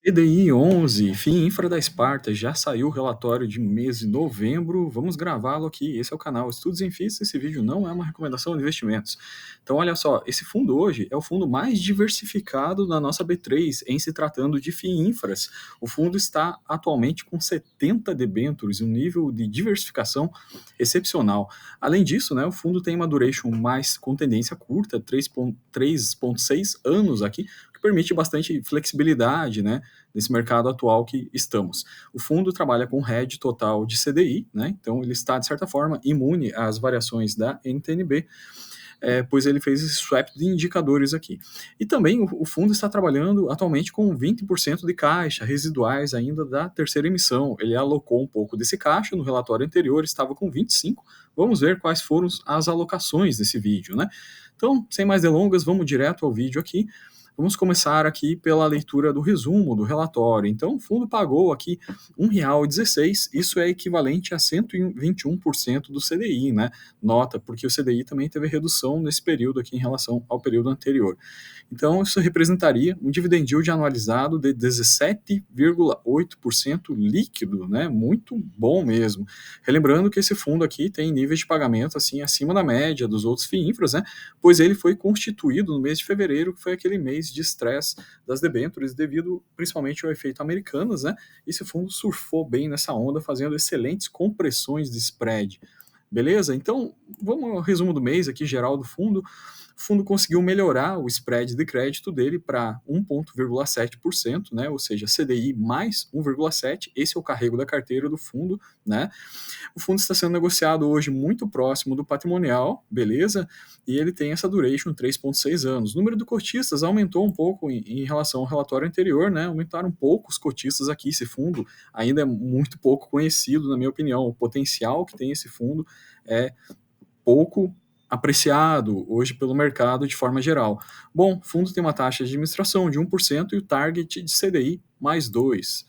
EDI 11, FII Infra da Esparta, já saiu o relatório de mês de novembro, vamos gravá-lo aqui. Esse é o canal Estudos em FIIs, esse vídeo não é uma recomendação de investimentos. Então olha só, esse fundo hoje é o fundo mais diversificado da nossa B3 em se tratando de FII Infras. O fundo está atualmente com 70 debêntures, um nível de diversificação excepcional. Além disso, né, o fundo tem uma duration mais com tendência curta, 3,6 anos aqui, que permite bastante flexibilidade, né, nesse mercado atual que estamos. O fundo trabalha com hedge total de CDI, né, então ele está, de certa forma, imune às variações da NTNB, pois ele fez esse swap de indicadores aqui. E também o fundo está trabalhando atualmente com 20% de caixa residuais ainda da terceira emissão. Ele alocou um pouco desse caixa, no relatório anterior estava com 25%. Vamos ver quais foram as alocações desse vídeo, né? Então, sem mais delongas, vamos direto ao vídeo aqui. Vamos começar aqui pela leitura do resumo do relatório. Então, o fundo pagou aqui R$ 1,16, isso é equivalente a 121% do CDI, né? Nota, porque o CDI também teve redução nesse período aqui em relação ao período anterior. Então, isso representaria um dividend yield anualizado de 17,8% líquido, né? Muito bom mesmo. Relembrando que esse fundo aqui tem níveis de pagamento assim acima da média dos outros FII Infras, né? Pois ele foi constituído no mês de fevereiro, que foi aquele mês de estresse das debêntures, devido principalmente ao efeito Americanas, né? Esse fundo surfou bem nessa onda, fazendo excelentes compressões de spread. Beleza? Então, vamos ao resumo do mês aqui, geral do fundo. O fundo conseguiu melhorar o spread de crédito dele para 1,7%, né? Ou seja, CDI mais 1,7%. Esse é o carrego da carteira do fundo, né? O fundo está sendo negociado hoje muito próximo do patrimonial, beleza? E ele tem essa duration 3,6 anos. O número de cotistas aumentou um pouco em relação ao relatório anterior, né? Aumentaram um pouco os cotistas aqui. Esse fundo ainda é muito pouco conhecido, na minha opinião. O potencial que tem esse fundo é pouco apreciado hoje pelo mercado de forma geral. Bom, o fundo tem uma taxa de administração de 1% e o target de CDI mais 2%.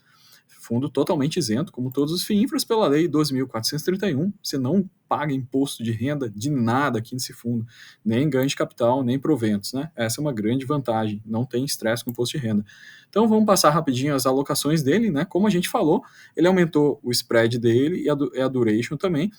Fundo totalmente isento, como todos os FII Infras, pela Lei 12.431. Você não paga imposto de renda de nada aqui nesse fundo, nem ganho de capital, nem proventos, né? Essa é uma grande vantagem, não tem estresse com imposto de renda. Então vamos passar rapidinho as alocações dele, né? Como a gente falou, ele aumentou o spread dele e a duration também,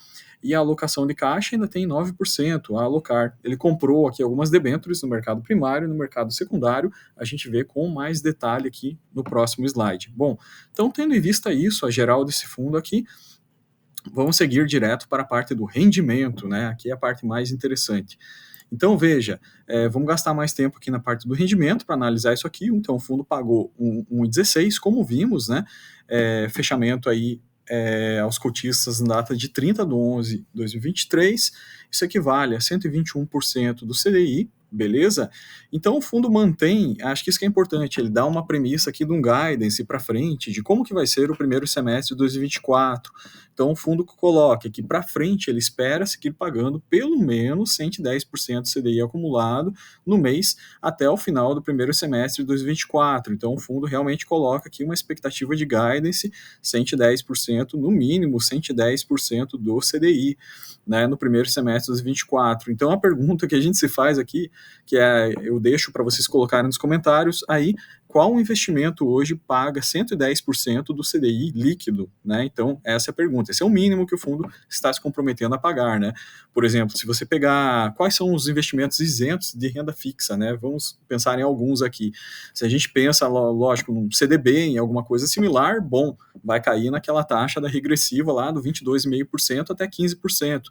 e a alocação de caixa ainda tem 9% a alocar. Ele comprou aqui algumas debêntures no mercado primário e no mercado secundário, a gente vê com mais detalhe aqui no próximo slide. Bom, então tendo em vista isso, a geral desse fundo aqui, vamos seguir direto para a parte do rendimento, né? Aqui é a parte mais interessante. Então, veja, vamos gastar mais tempo aqui na parte do rendimento para analisar isso aqui. Então, o fundo pagou 1,16, como vimos, né? Fechamento aí aos cotistas na data de 30/11/2023. Isso equivale a 121% do CDI, beleza? Então o fundo mantém, acho que isso que é importante, ele dá uma premissa aqui de um guidance para frente de como que vai ser o primeiro semestre de 2024. Então o fundo coloca que para frente ele espera seguir pagando pelo menos 110% CDI acumulado no mês até o final do primeiro semestre de 2024. Então o fundo realmente coloca aqui uma expectativa de guidance 110%, no mínimo 110% do CDI, né, no primeiro semestre de 2024. Então a pergunta que a gente se faz aqui, que eu deixo para vocês colocarem nos comentários aí, qual investimento hoje paga 110% do CDI líquido, né? Então, essa é a pergunta. Esse é o mínimo que o fundo está se comprometendo a pagar, né? Por exemplo, se você pegar quais são os investimentos isentos de renda fixa, né? Vamos pensar em alguns aqui. Se a gente pensa, lógico, num CDB, em alguma coisa similar, bom, vai cair naquela taxa da regressiva lá do 22,5% até 15%.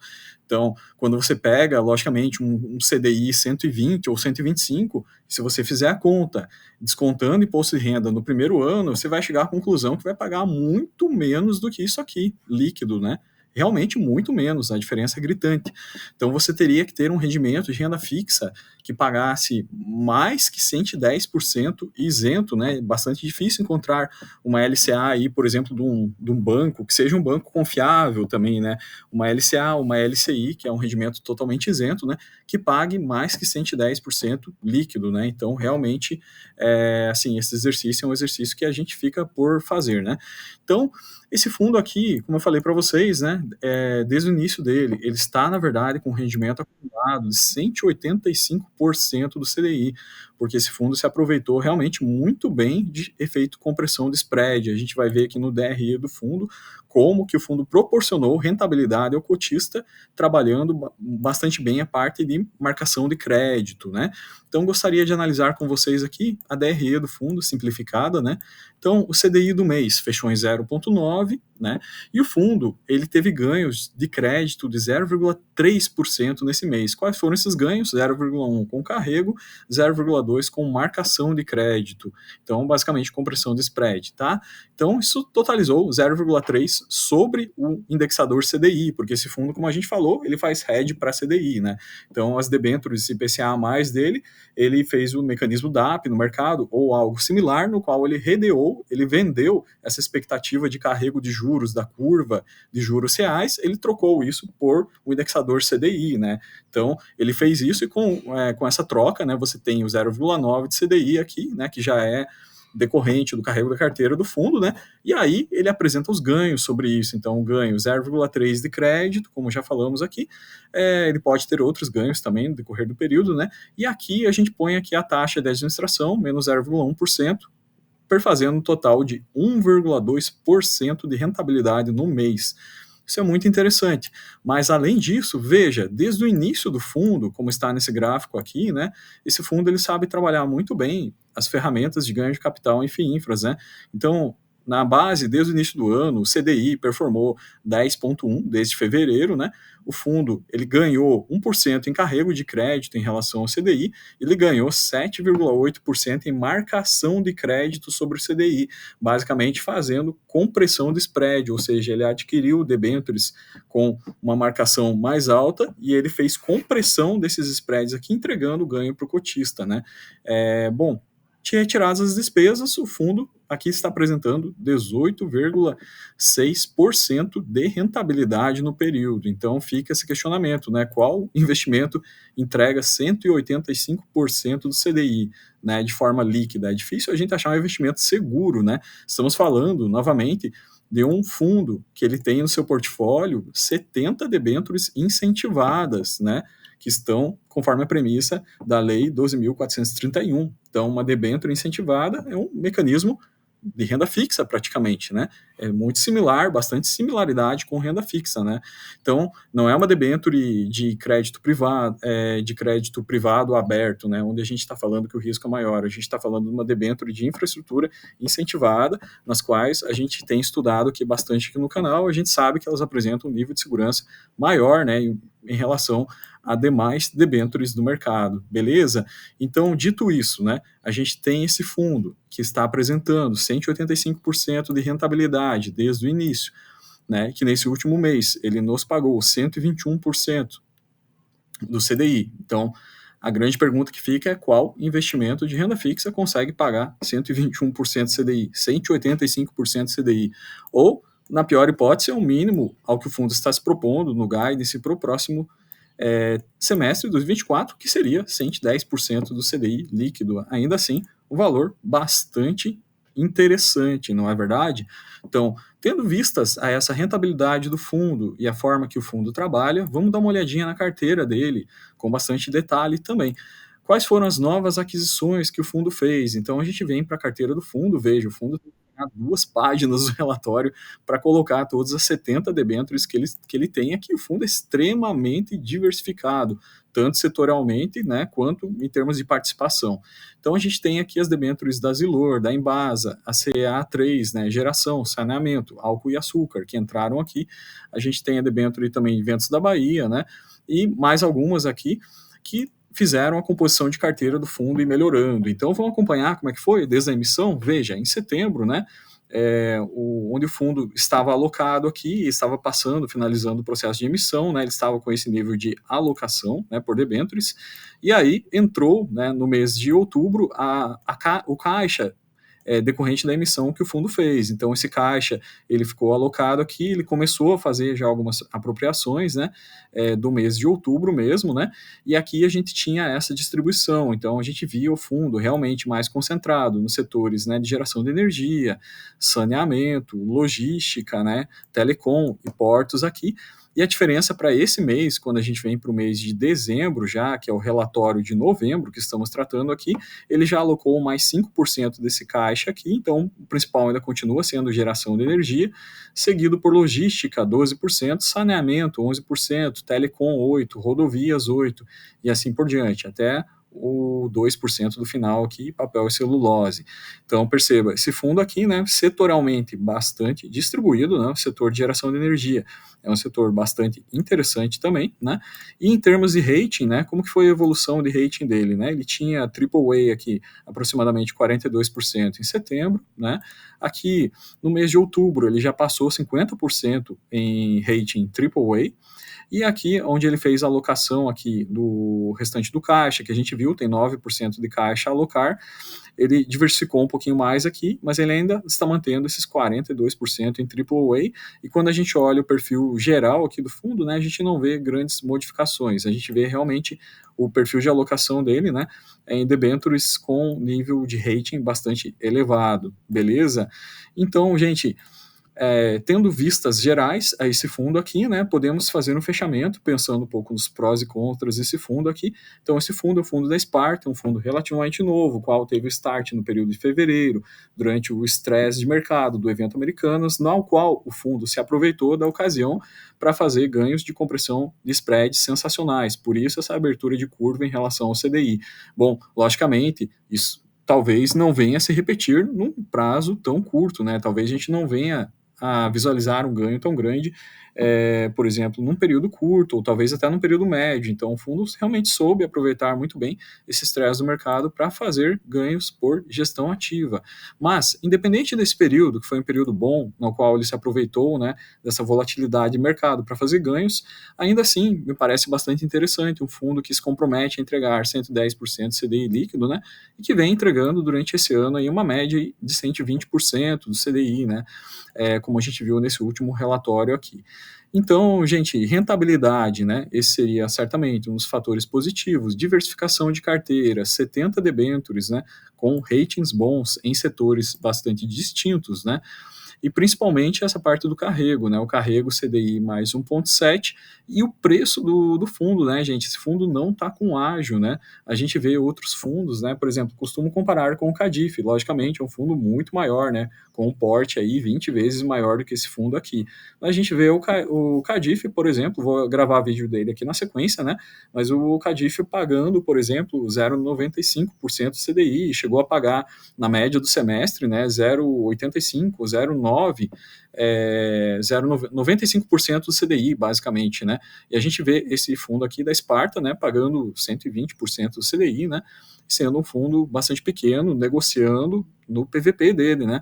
Então, quando você pega, logicamente, um CDI 120 ou 125, se você fizer a conta, descontando imposto de renda no primeiro ano, você vai chegar à conclusão que vai pagar muito menos do que isso aqui, líquido, né? Realmente muito menos, a diferença é gritante. Então você teria que ter um rendimento de renda fixa que pagasse mais que 110% isento, né? Bastante difícil encontrar uma LCA aí, por exemplo, de um banco, que seja um banco confiável também, né? Uma LCA, uma LCI, que é um rendimento totalmente isento, né? Que pague mais que 110% líquido, né? Então, realmente, assim, esse exercício é um exercício que a gente fica por fazer, né? Então, Esse fundo aqui, como eu falei para vocês, né, desde o início dele, ele está, na verdade, com rendimento acumulado de 185% do CDI, porque esse fundo se aproveitou realmente muito bem de efeito compressão de spread. A gente vai ver aqui no DRE do fundo como que o fundo proporcionou rentabilidade ao cotista, trabalhando bastante bem a parte de marcação de crédito, né? Então, gostaria de analisar com vocês aqui a DRE do fundo simplificada, né? Então, o CDI do mês fechou em 0,9, né? E o fundo, ele teve ganhos de crédito de 0,3% nesse mês. Quais foram esses ganhos? 0,1 com carrego, 0,2 com marcação de crédito. Então, basicamente, compressão de spread, tá? Então, isso totalizou 0,3 sobre o indexador CDI, porque esse fundo, como a gente falou, ele faz hedge para CDI, né? Então, as debêntures IPCA a mais dele, ele fez o mecanismo DAP no mercado, ou algo similar, no qual ele redeou, ele vendeu essa expectativa de carrego de juros da curva de juros reais, ele trocou isso por o indexador CDI, né? Então, ele fez isso e com essa troca, né, você tem o 0,9 de CDI aqui, né, que já é decorrente do carrego da carteira do fundo, né? E aí ele apresenta os ganhos sobre isso. Então, o ganho 0,3 de crédito, como já falamos aqui, ele pode ter outros ganhos também no decorrer do período, né? E aqui a gente põe aqui a taxa de administração, menos 0,1%, perfazendo um total de 1,2% de rentabilidade no mês. Isso é muito interessante. Mas, além disso, veja, desde o início do fundo, como está nesse gráfico aqui, né, esse fundo ele sabe trabalhar muito bem as ferramentas de ganho de capital em FIINFRAs, né? Então, na base, desde o início do ano, o CDI performou 10,1 desde fevereiro, né? O fundo ele ganhou 1% em carrego de crédito em relação ao CDI, ele ganhou 7,8% em marcação de crédito sobre o CDI, basicamente fazendo compressão de spread, ou seja, ele adquiriu debêntures com uma marcação mais alta e ele fez compressão desses spreads aqui, entregando ganho para o cotista, né? Bom, retiradas as despesas, o fundo aqui está apresentando 18,6% de rentabilidade no período. Então fica esse questionamento, né? Qual investimento entrega 185% do CDI, né, de forma líquida? É difícil a gente achar um investimento seguro, né? Estamos falando, novamente, de um fundo que ele tem no seu portfólio 70 debêntures incentivadas, né, que estão conforme a premissa da Lei 12.431. Então, uma debênture incentivada é um mecanismo de renda fixa, praticamente, né? É muito similar, bastante similaridade com renda fixa, né? Então, não é uma debênture de crédito privado aberto, né? Onde a gente está falando que o risco é maior. A gente está falando de uma debênture de infraestrutura incentivada, nas quais a gente tem estudado aqui bastante aqui no canal. A gente sabe que elas apresentam um nível de segurança maior, né? Em relação a demais debêntures do mercado, beleza? Então, dito isso, né, a gente tem esse fundo que está apresentando 185% de rentabilidade desde o início, né, que nesse último mês ele nos pagou 121% do CDI. Então, a grande pergunta que fica é qual investimento de renda fixa consegue pagar 121% CDI, 185% CDI, ou, na pior hipótese, é o mínimo ao que o fundo está se propondo no guidance para o próximo semestre de 2024, que seria 110% do CDI líquido. Ainda assim, um valor bastante interessante, não é verdade? Então, tendo vistas a essa rentabilidade do fundo e a forma que o fundo trabalha, vamos dar uma olhadinha na carteira dele, com bastante detalhe também. Quais foram as novas aquisições que o fundo fez? Então, a gente vem para a carteira do fundo, veja, o fundo tem 2 páginas do relatório para colocar todas as 70 debêntures que ele tem aqui. O fundo é extremamente diversificado, tanto setorialmente, né, quanto em termos de participação. Então, a gente tem aqui as debêntures da Zilor, da Embasa, a CEA3, né, geração, saneamento, álcool e açúcar, que entraram aqui. A gente tem a debênture também de Ventos da Bahia, né, e mais algumas aqui que fizeram a composição de carteira do fundo e melhorando. Então, vamos acompanhar como é que foi desde a emissão. Veja, em setembro, né, onde o fundo estava alocado aqui, estava finalizando o processo de emissão, né, ele estava com esse nível de alocação, né, por debêntures, e aí entrou, né, no mês de outubro, o caixa decorrente da emissão que o fundo fez. Então, esse caixa, ele ficou alocado aqui, ele começou a fazer já algumas apropriações, né, do mês de outubro mesmo, né, e aqui a gente tinha essa distribuição, então a gente via o fundo realmente mais concentrado nos setores, né, de geração de energia, saneamento, logística, né, telecom e portos aqui. E a diferença para esse mês, quando a gente vem para o mês de dezembro já, que é o relatório de novembro que estamos tratando aqui, ele já alocou mais 5% desse caixa aqui, então o principal ainda continua sendo geração de energia, seguido por logística, 12%, saneamento, 11%, telecom, 8%, rodovias, 8%, e assim por diante, até o 2% do final aqui, papel e celulose. Então, perceba, esse fundo aqui, né, setorialmente bastante distribuído, né, o setor de geração de energia é um setor bastante interessante também, né, e em termos de rating, né, como que foi a evolução de rating dele, né, ele tinha AAA aqui, aproximadamente 42% em setembro, né, aqui no mês de outubro ele já passou 50% em rating AAA, e aqui, onde ele fez a alocação aqui do restante do caixa, que a gente viu, tem 9% de caixa a alocar, ele diversificou um pouquinho mais aqui, mas ele ainda está mantendo esses 42% em AAA, e quando a gente olha o perfil geral aqui do fundo, né, a gente não vê grandes modificações, a gente vê realmente o perfil de alocação dele, né, em debêntures com nível de rating bastante elevado, beleza? Então, gente, tendo vistas gerais a esse fundo aqui, né, podemos fazer um fechamento, pensando um pouco nos prós e contras desse fundo aqui. Então, esse fundo é o fundo da Sparta, um fundo relativamente novo, o qual teve o start no período de fevereiro, durante o estresse de mercado do evento Americanas, no qual o fundo se aproveitou da ocasião para fazer ganhos de compressão de spreads sensacionais, por isso essa abertura de curva em relação ao CDI. Bom, logicamente, isso talvez não venha a se repetir num prazo tão curto, né? Talvez a gente não venha a visualizar um ganho tão grande, por exemplo, num período curto, ou talvez até num período médio. Então, o fundo realmente soube aproveitar muito bem esse estresse do mercado para fazer ganhos por gestão ativa. Mas, independente desse período, que foi um período bom, no qual ele se aproveitou, né, dessa volatilidade de mercado para fazer ganhos, ainda assim, me parece bastante interessante um fundo que se compromete a entregar 110% CDI líquido, né, e que vem entregando durante esse ano aí uma média de 120% do CDI, né, como a gente viu nesse último relatório aqui. Então, gente, rentabilidade, né? Esse seria certamente um dos fatores positivos. Diversificação de carteira, 70 debêntures, né? Com ratings bons em setores bastante distintos, né? E principalmente essa parte do carrego, né? O carrego CDI mais 1,7 e o preço do fundo, né, gente? Esse fundo não está com ágio, né? A gente vê outros fundos, né? Por exemplo, costumo comparar com o Cadif, logicamente, é um fundo muito maior, né? Com um porte aí 20 vezes maior do que esse fundo aqui. Mas a gente vê o Cadif, por exemplo, vou gravar vídeo dele aqui na sequência, né? Mas o Cadif pagando, por exemplo, 0,95% CDI, chegou a pagar na média do semestre, né? 0,85, 0,9, 95% do CDI, basicamente, né? E a gente vê esse fundo aqui da Sparta, né, pagando 120% do CDI, né, sendo um fundo bastante pequeno, negociando no PVP dele, né?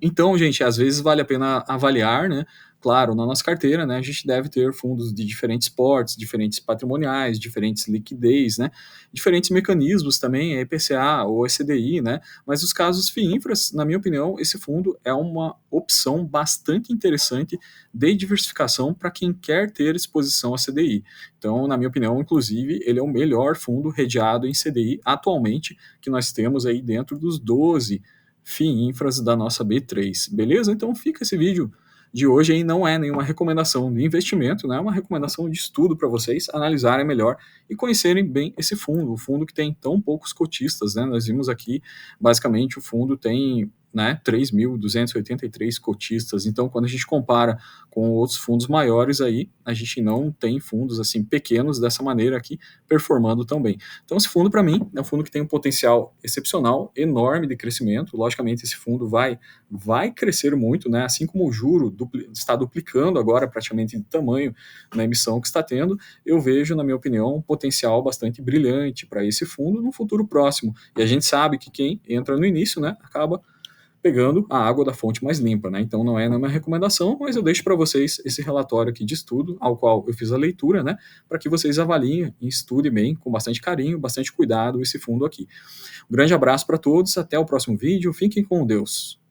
Então, gente, às vezes vale a pena avaliar, né? Claro, na nossa carteira, né, a gente deve ter fundos de diferentes portes, diferentes patrimoniais, diferentes liquidez, né, diferentes mecanismos também, EPCA ou ECDI, né, mas os casos FIINFRAs, na minha opinião, esse fundo é uma opção bastante interessante de diversificação para quem quer ter exposição a CDI. Então, na minha opinião, inclusive, ele é o melhor fundo redeado em CDI atualmente que nós temos aí dentro dos 12 FIINFRAs da nossa B3, beleza? Então fica esse vídeo de hoje aí, não é nenhuma recomendação de investimento, né? É uma recomendação de estudo para vocês analisarem melhor e conhecerem bem esse fundo, o fundo que tem tão poucos cotistas, né? Nós vimos aqui, basicamente, o fundo tem, né, 3.283 cotistas, então quando a gente compara com outros fundos maiores aí, a gente não tem fundos assim pequenos dessa maneira aqui performando tão bem. Então esse fundo para mim é um fundo que tem um potencial excepcional, enorme de crescimento, logicamente esse fundo vai crescer muito, né, assim como o juro está duplicando agora praticamente de tamanho na emissão que está tendo, eu vejo, na minha opinião, um potencial bastante brilhante para esse fundo no futuro próximo, e a gente sabe que quem entra no início, né, acaba pegando a água da fonte mais limpa, né? Então não é nenhuma recomendação, mas eu deixo para vocês esse relatório aqui de estudo, ao qual eu fiz a leitura, né? Para que vocês avaliem e estudem bem, com bastante carinho, bastante cuidado, esse fundo aqui. Um grande abraço para todos, até o próximo vídeo, fiquem com Deus.